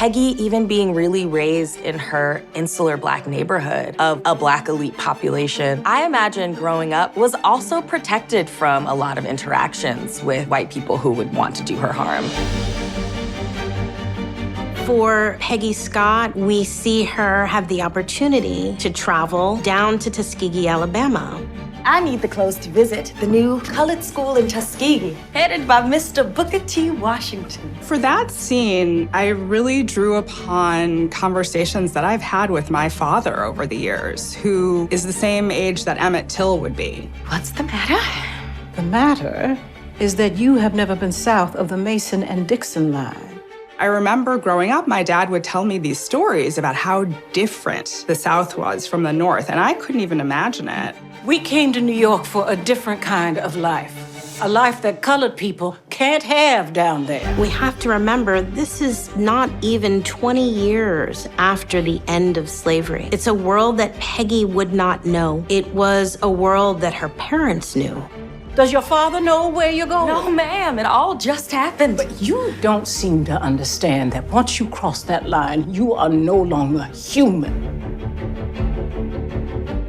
Peggy even being really raised in her insular Black neighborhood of a Black elite population, I imagine growing up was also protected from a lot of interactions with white people who would want to do her harm. For Peggy Scott, we see her have the opportunity to travel down to Tuskegee, Alabama. I need the clothes to visit the new colored school in Tuskegee, headed by Mr. Booker T. Washington. For that scene, I really drew upon conversations that I've had with my father over the years, who is the same age that Emmett Till would be. What's the matter? The matter is that you have never been south of the Mason and Dixon line. I remember growing up, my dad would tell me these stories about how different the South was from the North, and I couldn't even imagine it. We came to New York for a different kind of life, a life that colored people can't have down there. We have to remember this is not even 20 years after the end of slavery. It's a world that Peggy would not know. It was a world that her parents knew. Does your father know where you're going? No, ma'am, it all just happened. But you don't seem to understand that once you cross that line, you are no longer human.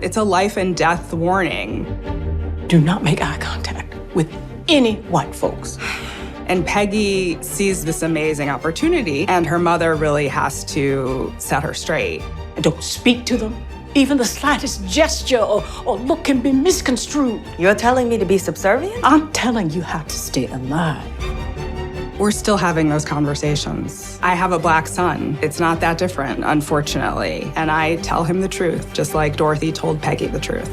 It's a life and death warning. Do not make eye contact with any white folks. And Peggy sees this amazing opportunity, and her mother really has to set her straight. And don't speak to them. Even the slightest gesture or look can be misconstrued. You're telling me to be subservient? I'm telling you how to stay alive. We're still having those conversations. I have a Black son. It's not that different, unfortunately. And I tell him the truth, just like Dorothy told Peggy the truth.